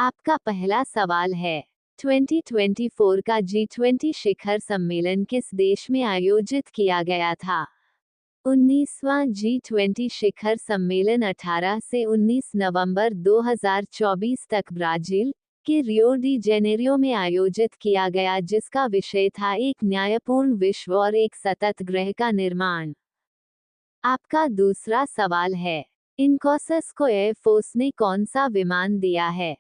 आपका पहला सवाल है, 2024 का G20 शिखर सम्मेलन किस देश में आयोजित किया गया था? 19वां G20 शिखर सम्मेलन 18 से 19 नवंबर 2024 तक ब्राजील के रियो डी जेनेरियो में आयोजित किया गया, जिसका विषय था एक न्यायपूर्ण विश्व और एक सतत ग्रह का निर्माण। आपका दूसरा सवाल है, इनकॉसस को एयरफोर्स ने कौन सा विमान दिया है?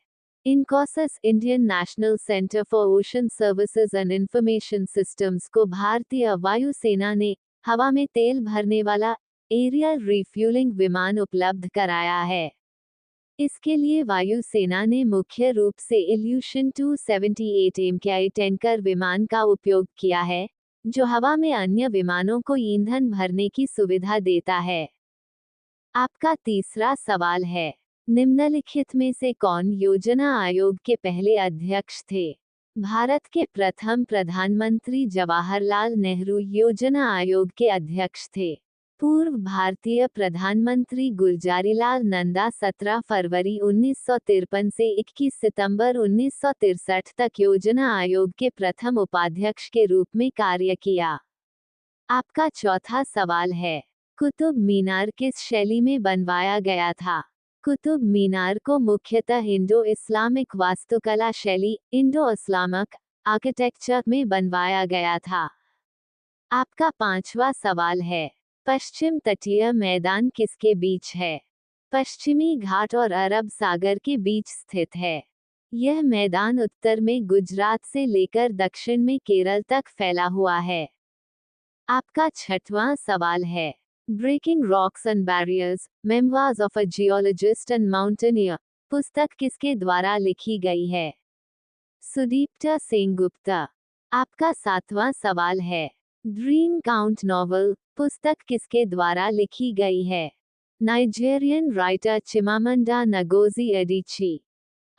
INCOIS Indian National Centre for Ocean Services and Information Systems को भारतीय वायुसेना ने हवा में तेल भरने वाला एरियल रिफ्यूलिंग विमान उपलब्ध कराया है। इसके लिए वायुसेना ने मुख्य रूप से इल्यूशन 278 MKI टैंकर विमान का उपयोग किया है, जो हवा में अन्य विमानों को ईंधन भरने की सुविधा देता है। आपका तीसरा सवाल है, निम्नलिखित में से कौन योजना आयोग के पहले अध्यक्ष थे? भारत के प्रथम प्रधानमंत्री जवाहरलाल नेहरू योजना आयोग के अध्यक्ष थे। पूर्व भारतीय प्रधानमंत्री गुलजारीलाल नंदा 17 फरवरी 1953 से 21 सितंबर 1963 तक योजना आयोग के प्रथम उपाध्यक्ष के रूप में कार्य किया। आपका चौथा सवाल है, कुतुब मीनार किस शैली में बनवाया गया था? कुतुब मीनार को मुख्यतः इंडो-इस्लामिक वास्तुकला शैली इंडो-इस्लामिक आर्किटेक्चर में बनवाया गया था। आपका पांचवा सवाल है, पश्चिम तटीय मैदान किसके बीच है? पश्चिमी घाट और अरब सागर के बीच स्थित है। यह मैदान उत्तर में गुजरात से लेकर दक्षिण में केरल तक फैला हुआ है। आपका छठवां सवाल है, breaking rocks and barriers, memoirs of a geologist and mountaineer पुस्तक किसके द्वारा लिखी गई है? सुदीप्ता सेनगुप्ता। आपका सातवां सवाल है, ड्रीम काउंट नॉवल पुस्तक किसके द्वारा लिखी गई है? Nigerian writer Chimamanda Ngozi Adichie.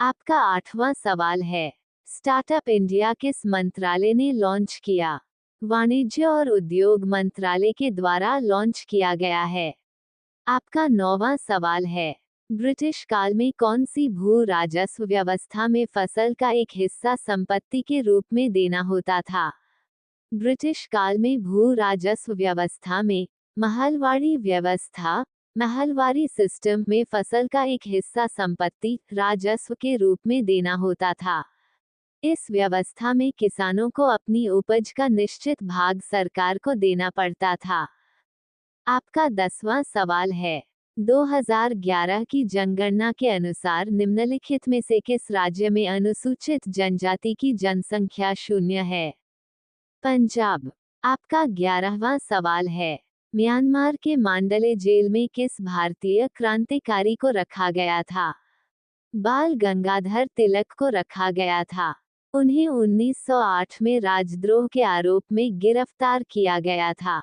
आपका आठवां सवाल है, स्टार्टअप इंडिया किस मंत्रालय ने लॉन्च किया? वाणिज्य और उद्योग मंत्रालय के द्वारा लॉन्च किया गया है। आपका नौवां सवाल है, ब्रिटिश काल में कौन सी भू राजस्व व्यवस्था में फसल का एक हिस्सा संपत्ति के रूप में देना होता था? ब्रिटिश काल में भू राजस्व व्यवस्था में महलवाड़ी व्यवस्था महलवारी सिस्टम में फसल का एक हिस्सा संपत्ति राजस्व के रूप में देना होता था। इस व्यवस्था में किसानों को अपनी उपज का निश्चित भाग सरकार को देना पड़ता था। आपका 10वां सवाल है, 2011 की जनगणना के अनुसार निम्नलिखित में से किस राज्य में अनुसूचित जनजाति की जनसंख्या 0 है? पंजाब। आपका 11वां सवाल है, म्यांमार के मांडले जेल में किस भारतीय क्रांतिकारी को रखा गया था? बाल गंगाधर तिलक को रखा गया था। उन्हें 1908 में राजद्रोह के आरोप में गिरफ्तार किया गया था।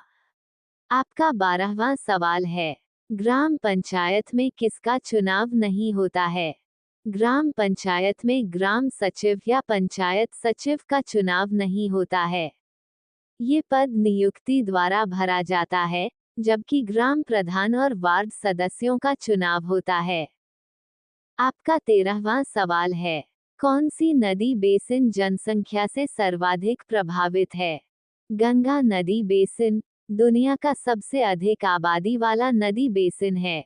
आपका 12वां सवाल है, ग्राम पंचायत में किसका चुनाव नहीं होता है? ग्राम पंचायत में ग्राम सचिव या पंचायत सचिव का चुनाव नहीं होता है। ये पद नियुक्ति द्वारा भरा जाता है, जबकि ग्राम प्रधान और वार्ड सदस्यों का चुनाव होता है। आपका 13वां सवाल है, कौन सी नदी बेसिन जनसंख्या से सर्वाधिक प्रभावित है? गंगा नदी बेसिन दुनिया का सबसे अधिक आबादी वाला नदी बेसिन है।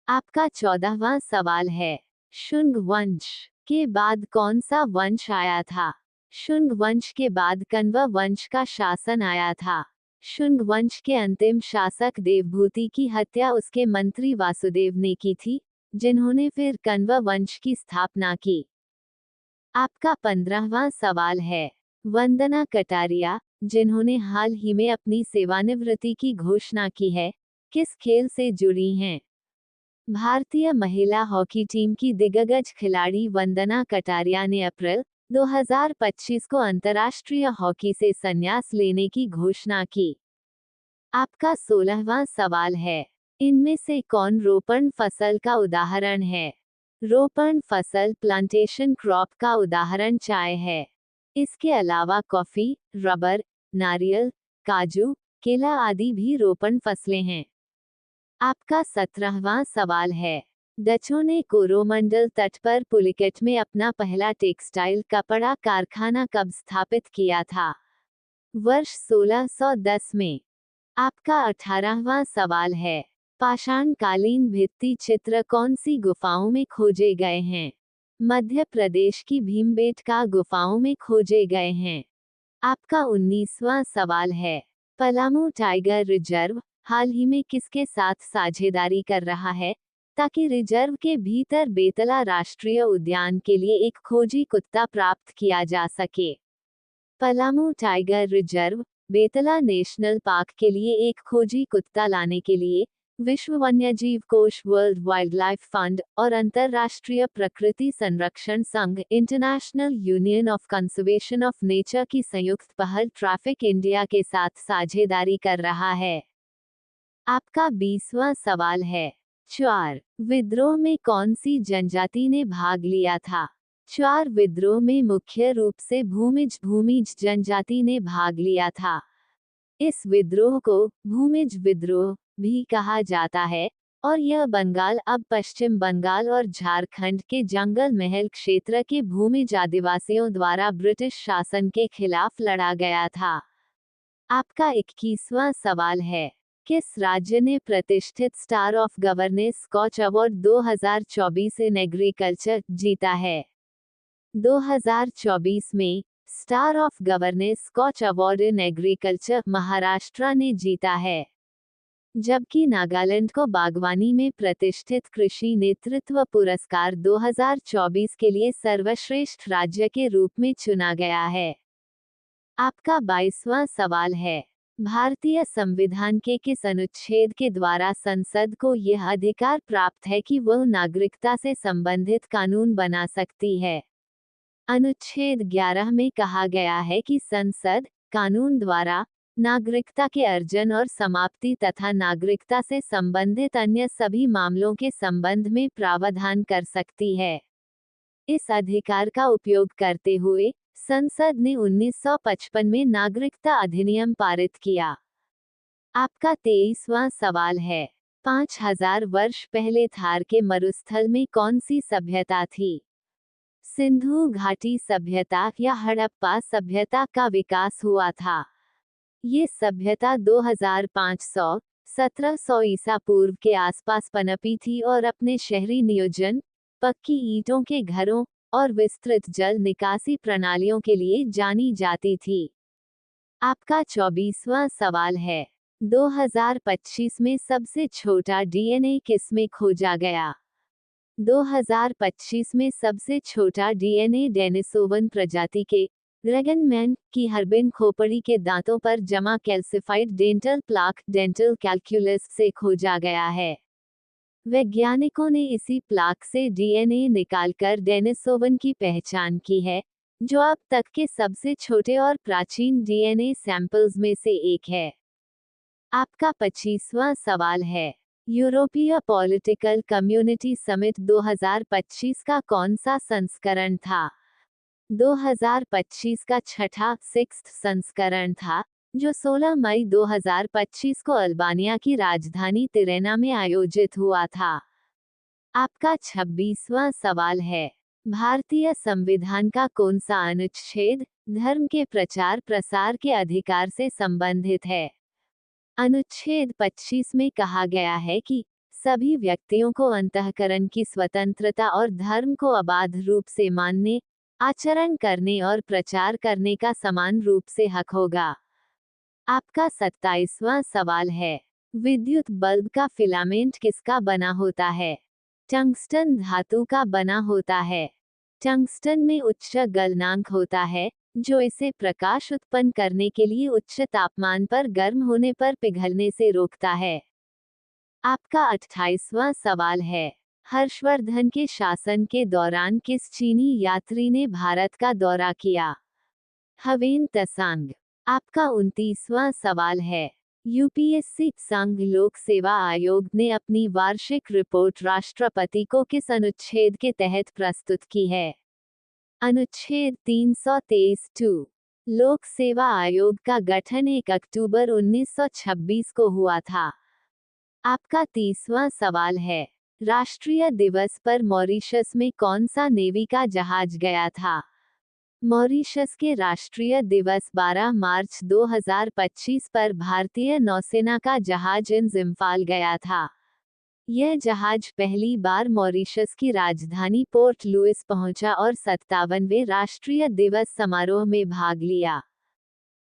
आपका 14वां सवाल है, शुंग वंश के बाद कौन सा वंश आया था? शुंग वंश के बाद कण्व वंश का शासन आया था। शुंग वंश के अंतिम शासक देवभूति की हत्या उसके मंत्री वासुदेव ने की थी, जिन्होंने फिर कण्व वंश की स्थापना की। आपका 15वां सवाल है, वंदना कटारिया, जिन्होंने हाल ही में अपनी सेवानिवृत्ति की घोषणा की है, किस खेल से जुड़ी हैं? भारतीय महिला हॉकी टीम की दिग्गज खिलाड़ी वंदना कटारिया ने अप्रैल 2025 को अंतर्राष्ट्रीय हॉकी से संन्यास लेने की घोषणा की। आपका 16वां सवाल है, इनमें से कौन रोपण फसल का उदाहरण है? रोपण फसल प्लांटेशन क्रॉप का उदाहरण चाय है। इसके अलावा कॉफी, रबर, नारियल, काजू, केला आदि भी रोपण फसलें हैं। आपका 17वां सवाल है, डचों ने कोरोमंडल तट पर पुलिकेट में अपना पहला टेक्सटाइल कपड़ा कारखाना कब स्थापित किया था? वर्ष 1610 में। आपका 18वां सवाल है, पाषाणकालीन भित्ति चित्र कौन सी गुफाओं में खोजे गए हैं? मध्य प्रदेश की भीमबेटका गुफाओं में खोजे गए हैं। आपका 19वां सवाल है, पलामू टाइगर रिजर्व हाल ही में किसके साथ साझेदारी कर रहा है ताकि रिजर्व के भीतर बेतला राष्ट्रीय उद्यान के लिए एक खोजी कुत्ता प्राप्त किया जा सके? Palamu tiger reserve Betla national park के लिए एक खोजी कुत्ता लाने के लिए विश्व वन्यजीव कोष वर्ल्ड वाइल्ड लाइफ फंड और अंतर्राष्ट्रीय प्रकृति संरक्षण संघ international union of conservation of nature की संयुक्त पहल ट्रैफिक इंडिया के साथ साझेदारी कर रहा है। आपका 20वां सवाल है, च्वार विद्रोह में कौन सी जनजाति ने भाग लिया था? च्वार विद्रोह में मुख्य रूप से भूमिज जनजाति ने भाग लिया था। इस विद्रोह को भूमिज विद्रोह भी कहा जाता है और यह बंगाल अब पश्चिम बंगाल और झारखंड के जंगल महल क्षेत्र के भूमिज आदिवासियों द्वारा ब्रिटिश शासन के खिलाफ लड़ा गया था। आपका 21वां सवाल है, किस राज्य ने प्रतिष्ठित star of governance Skoch award 2024 in agriculture जीता है? 2024 में star of governance Skoch award in agriculture Maharashtra ने जीता है, जबकि नागालैंड को बागवानी में प्रतिष्ठित कृषि नेतृत्व पुरस्कार 2024 के लिए सर्वश्रेष्ठ राज्य के रूप में चुना गया है। आपका 22वां सवाल है, भारतीय संविधान के किस अनुच्छेद के द्वारा संसद को यह अधिकार प्राप्त है कि वह नागरिकता से संबंधित कानून बना सकती है? अनुच्छेद 11 में कहा गया है कि संसद कानून द्वारा नागरिकता के अर्जन और समाप्ति तथा नागरिकता से संबंधित अन्य सभी मामलों के संबंध में प्रावधान कर सकती है। इस अधिकार का उपयोग करते हुए संसद ने 1955 में नागरिकता अधिनियम पारित किया। आपका 23वां सवाल है, 5000 वर्ष पहले थार के मरुस्थल में कौन सी सभ्यता थी? सिंधु घाटी सभ्यता या हड़प्पा सभ्यता का विकास हुआ था। ये सभ्यता 2500-1700 ईसा पूर्व के आसपास पनपी थी और अपने शहरी नियोजन, पक्की ईंटों के घरों और विस्तृत जल निकासी प्रणालियों के लिए जानी जाती थी। आपका 24वां सवाल है, 2025 में सबसे छोटा डीएनए किसमें खोजा गया? 2025 में सबसे छोटा डीएनए डेनिसोवन प्रजाति के ड्रैगनमैन की हर्बिन खोपड़ी के दांतों पर जमा calcified dental plaque dental calculus से खोजा गया है। वैज्ञानिकों ने इसी प्लाक से डीएनए निकालकर डेनिसोवन की पहचान की है, जो अब तक के सबसे छोटे और प्राचीन डीएनए सैंपल्स में से एक है। आपका 25वां सवाल है, यूरोपीय पॉलिटिकल कम्युनिटी समिट 2025 का कौन सा संस्करण था? 2025 का छठा संस्करण था, जो 16 मई 2025 को अल्बानिया की राजधानी तिरेना में आयोजित हुआ था। आपका 26वां सवाल है, भारतीय संविधान का कौन सा अनुच्छेद धर्म के प्रचार प्रसार के अधिकार से संबंधित है? अनुच्छेद 25 में कहा गया है कि सभी व्यक्तियों को अंतःकरण की स्वतंत्रता और धर्म को अबाध रूप से मानने, आचरण करने और प्रचार करने का समान रूप से हक होगा। आपका 27वां सवाल है, विद्युत बल्ब का फिलामेंट किसका बना होता है? टंगस्टन धातु का बना होता है। टंगस्टन में उच्च गलनांक होता है, जो इसे प्रकाश उत्पन्न करने के लिए उच्च तापमान पर गर्म होने पर पिघलने से रोकता है। आपका 28वां सवाल है, हर्षवर्धन के शासन के दौरान किस चीनी यात्री ने भारत का दौरा किया? हवेन त्सांग। आपका 29वां सवाल है, यूपीएससी संघ लोक सेवा आयोग ने अपनी वार्षिक रिपोर्ट राष्ट्रपति को किस अनुच्छेद के तहत प्रस्तुत की है? अनुच्छेद 323(2). लोक सेवा आयोग का गठन 1 अक्टूबर 1926 को हुआ था। आपका 30वां सवाल है, राष्ट्रीय दिवस पर मॉरिशस में कौन सा नेवी का जहाज गया था? मॉरिशस के राष्ट्रीय दिवस 12 मार्च 2025 पर भारतीय नौसेना का जहाज इंफाल गया था। यह जहाज पहली बार मॉरिशस की राजधानी पोर्ट लुइस पहुंचा और 57वें राष्ट्रीय दिवस समारोह में भाग लिया।